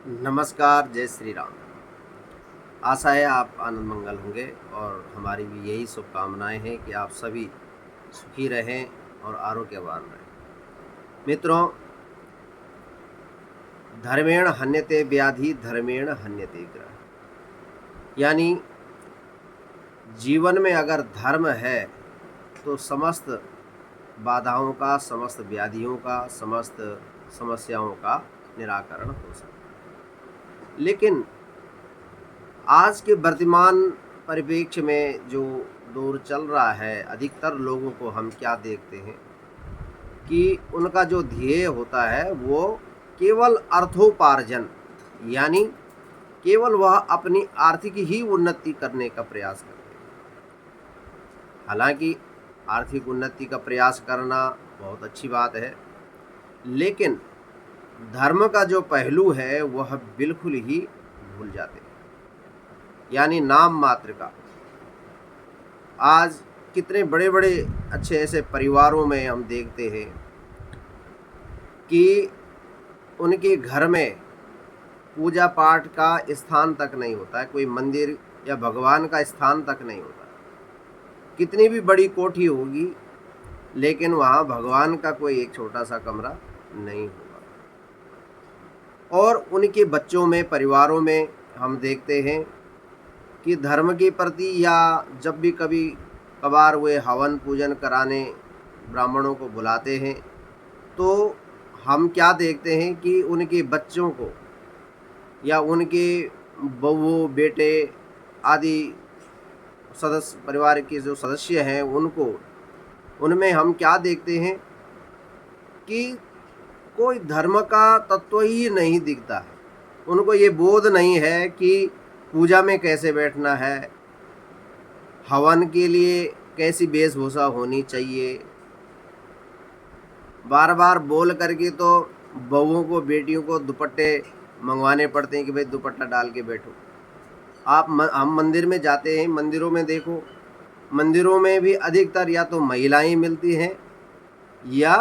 नमस्कार, जय श्री राम। आशा है आप आनंद मंगल होंगे और हमारी भी यही शुभकामनाएं हैं कि आप सभी सुखी रहें और आरोग्यवान रहें। मित्रों, धर्मेण हन्यते व्याधि धर्मेण हन्यते ग्रह, यानी जीवन में अगर धर्म है तो समस्त बाधाओं का, समस्त व्याधियों का, समस्त समस्याओं का निराकरण हो सकता है। लेकिन आज के वर्तमान परिप्रेक्ष्य में जो दौर चल रहा है, अधिकतर लोगों को हम क्या देखते हैं कि उनका जो ध्येय होता है वो केवल अर्थोपार्जन, यानी केवल वह अपनी आर्थिक ही उन्नति करने का प्रयास करते हैं। हालांकि आर्थिक उन्नति का प्रयास करना बहुत अच्छी बात है, लेकिन धर्म का जो पहलू है वह बिल्कुल ही भूल जाते हैं, यानी नाम मात्र का। आज कितने बड़े बड़े अच्छे ऐसे परिवारों में हम देखते हैं कि उनके घर में पूजा पाठ का स्थान तक नहीं होता है, कोई मंदिर या भगवान का स्थान तक नहीं होता। कितनी भी बड़ी कोठी होगी लेकिन वहाँ भगवान का कोई एक छोटा सा कमरा नहीं होगा। और उनके बच्चों में, परिवारों में हम देखते हैं कि धर्म के प्रति या जब भी कभी कभार वे हवन पूजन कराने ब्राह्मणों को बुलाते हैं तो हम क्या देखते हैं कि उनके बच्चों को या उनके बहू, बेटे आदि सदस्य, परिवार के जो सदस्य हैं, उनमें हम क्या देखते हैं कि कोई धर्म का तत्व ही नहीं दिखता है। उनको ये बोध नहीं है कि पूजा में कैसे बैठना है, हवन के लिए कैसी वेशभूषा होनी चाहिए। बार बार बोल करके तो बहुओं को, बेटियों को दुपट्टे मंगवाने पड़ते हैं कि भाई दुपट्टा डाल के बैठो। हम मंदिर में जाते हैं, मंदिरों में देखो, मंदिरों में भी अधिकतर या तो महिलाएं मिलती हैं या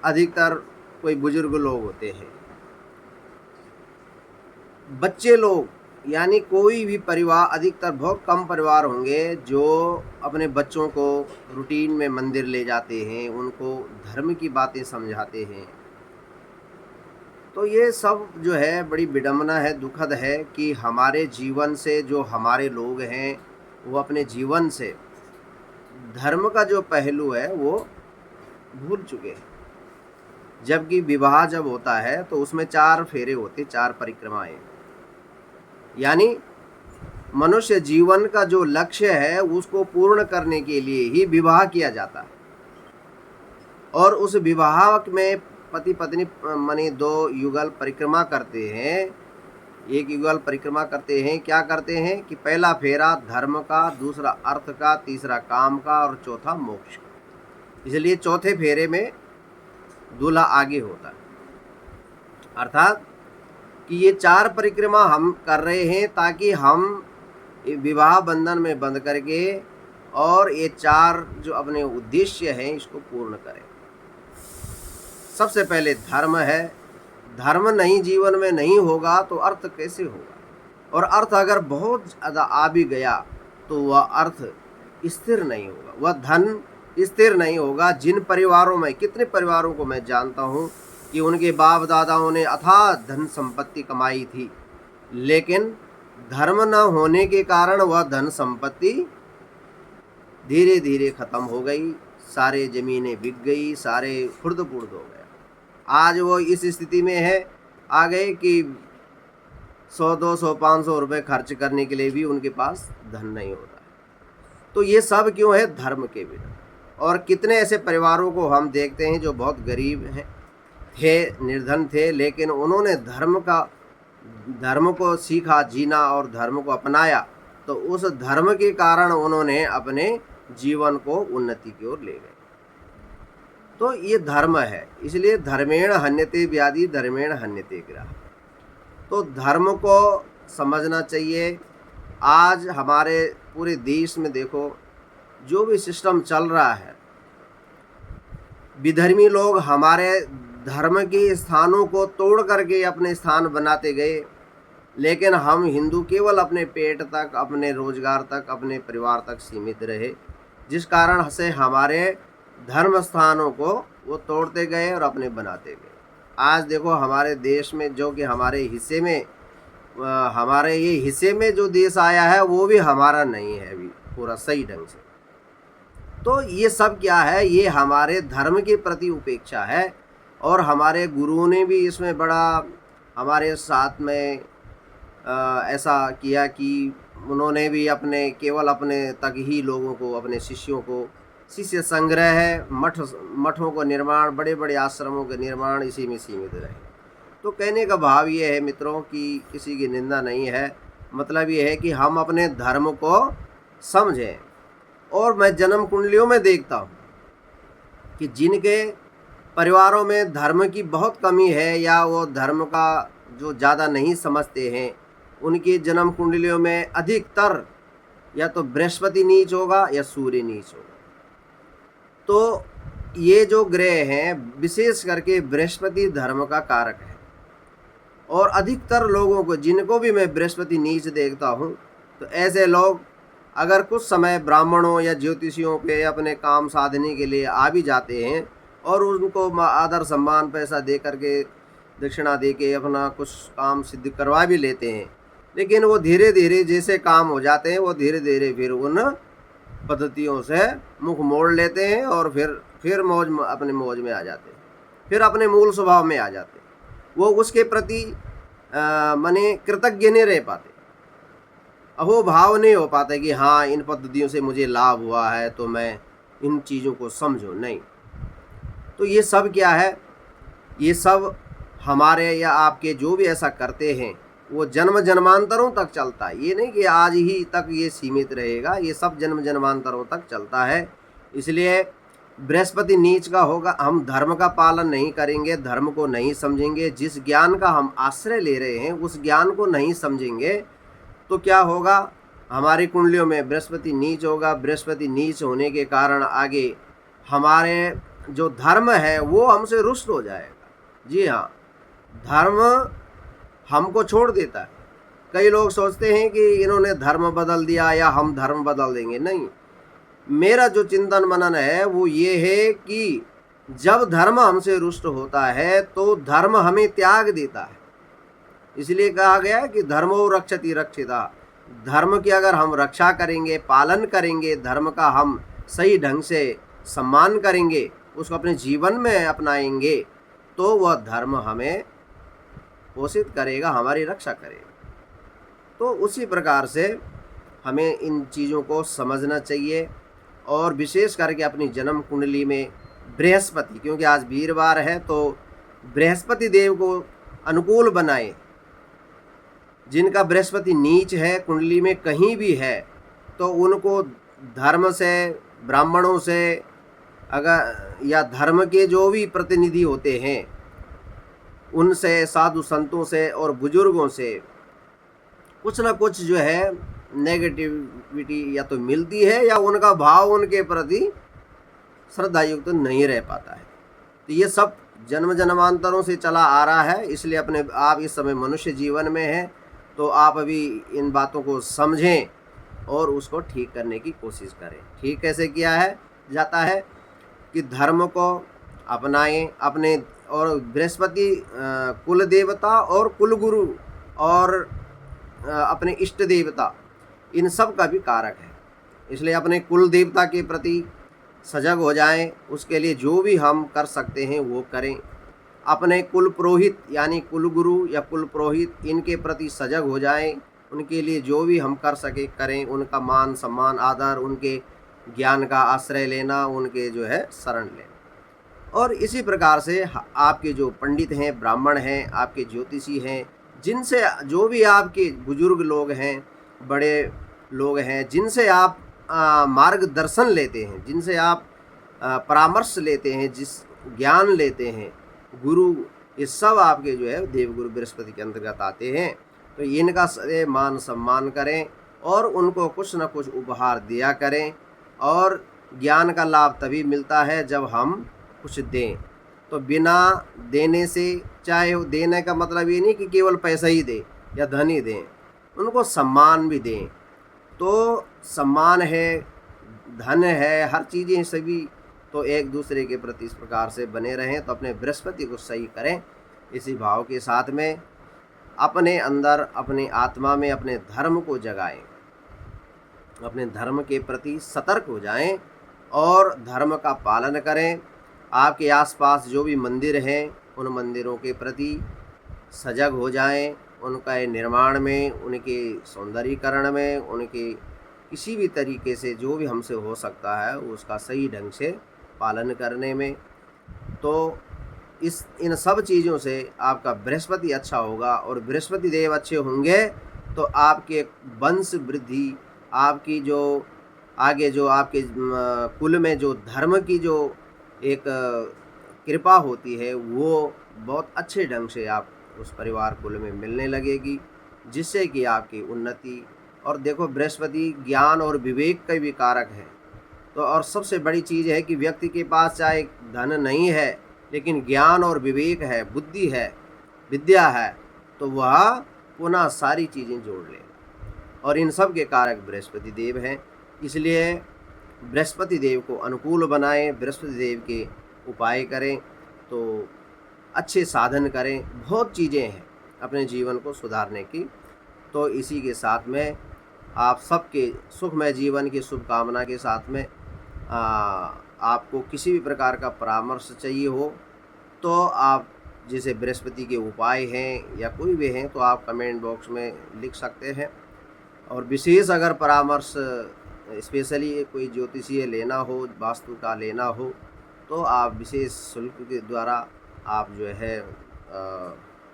अधिकतर कोई बुजुर्ग लोग होते हैं। बच्चे लोग, यानी कोई भी परिवार, अधिकतर बहुत कम परिवार होंगे जो अपने बच्चों को रूटीन में मंदिर ले जाते हैं, उनको धर्म की बातें समझाते हैं। तो ये सब जो है बड़ी विडंबना है, दुखद है कि हमारे जीवन से, जो हमारे लोग हैं वो अपने जीवन से धर्म का जो पहलू है वो भूल चुके हैं। जबकि विवाह जब होता है तो उसमें 4 फेरे होते, 4 परिक्रमाएं, यानी मनुष्य जीवन का जो लक्ष्य है उसको पूर्ण करने के लिए ही विवाह किया जाता है। और उस विवाह में पति पत्नी माने 2 युगल परिक्रमा करते हैं, एक युगल परिक्रमा करते हैं। क्या करते हैं कि पहला फेरा धर्म का, दूसरा अर्थ का, तीसरा काम का और चौथा मोक्ष का। इसलिए चौथे फेरे में दूल्हा आगे होता है। अर्थात कि ये 4 परिक्रमा हम कर रहे हैं ताकि हम विवाह बंधन में बंध करके और ये 4 जो अपने उद्देश्य हैं इसको पूर्ण करें। सबसे पहले धर्म है। धर्म नहीं, जीवन में नहीं होगा तो अर्थ कैसे होगा? और अर्थ अगर बहुत ज़्यादा आ भी गया तो वह अर्थ स्थिर नहीं होगा, वह धन स्थिर नहीं होगा। जिन परिवारों में, कितने परिवारों को मैं जानता हूँ कि उनके बाप दादाओं ने अथाह धन संपत्ति कमाई थी, लेकिन धर्म न होने के कारण वह धन संपत्ति धीरे धीरे खत्म हो गई, सारे ज़मीनें बिक गई, सारे खुर्द-बुर्द हो गया। आज वो इस स्थिति में है आ गए कि 100, 200, 500 रुपये खर्च करने के लिए भी उनके पास धन नहीं होता है। तो ये सब क्यों है? धर्म के बिना। और कितने ऐसे परिवारों को हम देखते हैं जो बहुत गरीब हैं, थे, निर्धन थे, लेकिन उन्होंने धर्म को सीखा, जीना और धर्म को अपनाया, तो उस धर्म के कारण उन्होंने अपने जीवन को उन्नति की ओर ले गए। तो ये धर्म है। इसलिए धर्मेण हन्यते व्याधि धर्मेण हन्यते ग्रह। तो धर्म को समझना चाहिए। आज हमारे पूरे देश में देखो, जो भी सिस्टम चल रहा है, विधर्मी लोग हमारे धर्म के स्थानों को तोड़ करके अपने स्थान बनाते गए। लेकिन हम हिंदू केवल अपने पेट तक, अपने रोजगार तक, अपने परिवार तक सीमित रहे, जिस कारण से हमारे धर्म स्थानों को वो तोड़ते गए और अपने बनाते गए। आज देखो हमारे देश में जो कि हमारे हिस्से में हमारे ये हिस्से में जो देश आया है वो भी हमारा नहीं है अभी पूरा सही ढंग से। तो ये सब क्या है, ये हमारे धर्म के प्रति उपेक्षा है। और हमारे गुरुओं ने भी इसमें बड़ा हमारे साथ में ऐसा किया कि उन्होंने भी अपने केवल अपने तक ही लोगों को, अपने शिष्यों को, शिष्य संग्रह, मठों को निर्माण, बड़े बड़े आश्रमों के निर्माण इसी में सीमित रहे। तो कहने का भाव ये है मित्रों कि किसी की निंदा नहीं है, मतलब ये है कि हम अपने धर्म को समझें। और मैं जन्म कुंडलियों में देखता हूँ कि जिनके परिवारों में धर्म की बहुत कमी है या वो धर्म का जो ज़्यादा नहीं समझते हैं, उनकी जन्म कुंडलियों में अधिकतर या तो बृहस्पति नीच होगा या सूर्य नीच होगा। तो ये जो ग्रह हैं विशेष करके बृहस्पति धर्म का कारक है। और अधिकतर लोगों को, जिनको भी मैं बृहस्पति नीच देखता हूँ, तो ऐसे लोग अगर कुछ समय ब्राह्मणों या ज्योतिषियों पे अपने काम साधने के लिए आ भी जाते हैं और उनको आदर सम्मान पैसा दे करके, दक्षिणा दे के अपना कुछ काम सिद्ध करवा भी लेते हैं, लेकिन वो धीरे धीरे जैसे काम हो जाते हैं वो धीरे धीरे फिर उन पद्धतियों से मुख मोड़ लेते हैं और फिर अपने मौज में आ जाते हैं, फिर अपने मूल स्वभाव में आ जाते हैं। वो उसके प्रति माने कृतज्ञ नहीं रह पाते, अहोभाव नहीं हो पाता कि हाँ इन पद्धतियों से मुझे लाभ हुआ है तो मैं इन चीज़ों को समझूं, नहीं। तो ये सब क्या है, ये सब हमारे या आपके जो भी ऐसा करते हैं वो जन्म जन्मांतरों तक चलता है। ये नहीं कि आज ही तक ये सीमित रहेगा, ये सब जन्म जन्मांतरों तक चलता है। इसलिए बृहस्पति नीच का होगा, हम धर्म का पालन नहीं करेंगे, धर्म को नहीं समझेंगे, जिस ज्ञान का हम आश्रय ले रहे हैं उस ज्ञान को नहीं समझेंगे, तो क्या होगा, हमारी कुंडलियों में बृहस्पति नीच होगा। बृहस्पति नीच होने के कारण आगे हमारे जो धर्म है वो हमसे रुष्ट हो जाएगा। जी हाँ, धर्म हमको छोड़ देता है। कई लोग सोचते हैं कि इन्होंने धर्म बदल दिया या हम धर्म बदल देंगे, नहीं। मेरा जो चिंतन मनन है वो ये है कि जब धर्म हमसे रुष्ट होता है तो धर्म हमें त्याग देता है। इसलिए कहा गया है कि धर्मो रक्षति रक्षिता। धर्म की अगर हम रक्षा करेंगे, पालन करेंगे, धर्म का हम सही ढंग से सम्मान करेंगे, उसको अपने जीवन में अपनाएंगे, तो वह धर्म हमें पोषित करेगा, हमारी रक्षा करेगा। तो उसी प्रकार से हमें इन चीज़ों को समझना चाहिए। और विशेष करके अपनी जन्म कुंडली में बृहस्पति, क्योंकि आज वीरवार है, तो बृहस्पति देव को अनुकूल बनाए। जिनका बृहस्पति नीच है कुंडली में कहीं भी है, तो उनको धर्म से, ब्राह्मणों से अगर या धर्म के जो भी प्रतिनिधि होते हैं उनसे, साधु संतों से और बुजुर्गों से कुछ ना कुछ जो है नेगेटिविटी या तो मिलती है या उनका भाव उनके प्रति श्रद्धायुक्त तो नहीं रह पाता है। तो ये सब जन्म जन्मांतरों से चला आ रहा है। इसलिए अपने आप इस समय मनुष्य जीवन में हैं, तो आप अभी इन बातों को समझें और उसको ठीक करने की कोशिश करें। ठीक कैसे किया है जाता है कि धर्म को अपनाएं अपने, और बृहस्पति कुल देवता और कुल गुरु और अपने इष्ट देवता, इन सब का भी कारक है। इसलिए अपने कुल देवता के प्रति सजग हो जाएं, उसके लिए जो भी हम कर सकते हैं वो करें। अपने कुल पुरोहित यानी कुल गुरु या कुल पुरोहित, इनके प्रति सजग हो जाएं, उनके लिए जो भी हम कर सके करें, उनका मान सम्मान आदर, उनके ज्ञान का आश्रय लेना, उनके जो है शरण लेना। और इसी प्रकार से आपके जो पंडित हैं, ब्राह्मण हैं, आपके ज्योतिषी हैं, जिनसे जो भी आपके बुजुर्ग लोग हैं, बड़े लोग हैं, जिनसे आप मार्गदर्शन लेते हैं, जिनसे आप परामर्श लेते हैं, जिस ज्ञान लेते हैं, गुरु, ये सब आपके जो है देवगुरु बृहस्पति के अंतर्गत आते हैं। तो इनका सदैव मान सम्मान करें और उनको कुछ न कुछ उपहार दिया करें। और ज्ञान का लाभ तभी मिलता है जब हम कुछ दें। तो बिना देने से, चाहे देने का मतलब ये नहीं कि केवल पैसा ही दे, या धन ही दें, उनको सम्मान भी दें। तो सम्मान है, धन है, हर चीज़ें सभी, तो एक दूसरे के प्रति इस प्रकार से बने रहें। तो अपने बृहस्पति को सही करें, इसी भाव के साथ में अपने अंदर, अपनी आत्मा में अपने धर्म को जगाएं, अपने धर्म के प्रति सतर्क हो जाएं और धर्म का पालन करें। आपके आसपास जो भी मंदिर हैं, उन मंदिरों के प्रति सजग हो जाएं, उनका निर्माण में, उनके सौंदर्यीकरण में, उनके किसी भी तरीके से जो भी हमसे हो सकता है उसका सही ढंग से पालन करने में। तो इन सब चीज़ों से आपका बृहस्पति अच्छा होगा, और बृहस्पति देव अच्छे होंगे तो आपके वंश वृद्धि, आपकी जो आगे जो आपके कुल में जो धर्म की जो एक कृपा होती है, वो बहुत अच्छे ढंग से आप उस परिवार कुल में मिलने लगेगी, जिससे कि आपकी उन्नति। और देखो, बृहस्पति ज्ञान और विवेक का भी कारक है। तो और सबसे बड़ी चीज़ है कि व्यक्ति के पास चाहे धन नहीं है, लेकिन ज्ञान और विवेक है, बुद्धि है, विद्या है, तो वह पुनः सारी चीज़ें जोड़ ले, और इन सब के कारक बृहस्पति देव हैं। इसलिए बृहस्पति देव को अनुकूल बनाएं, बृहस्पति देव के उपाय करें, तो अच्छे साधन करें। बहुत चीज़ें हैं अपने जीवन को सुधारने की। तो इसी के साथ में आप सबके सुखमय जीवन की शुभकामना के साथ में आपको किसी भी प्रकार का परामर्श चाहिए हो, तो आप जैसे बृहस्पति के उपाय हैं या कोई भी हैं, तो आप कमेंट बॉक्स में लिख सकते हैं। और विशेष अगर परामर्श स्पेशली कोई ज्योतिषीय लेना हो, वास्तु का लेना हो, तो आप विशेष शुल्क के द्वारा आप जो है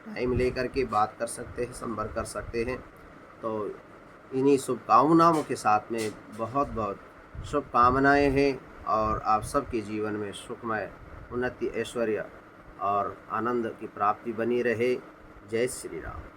टाइम ले करके बात कर सकते हैं, संपर्क कर सकते हैं। तो इन्हीं शुभकामनाओं के साथ में बहुत बहुत शुभकामनाएं हैं, और आप सबके जीवन में सुखमय उन्नति, ऐश्वर्य और आनंद की प्राप्ति बनी रहे। जय श्री राम।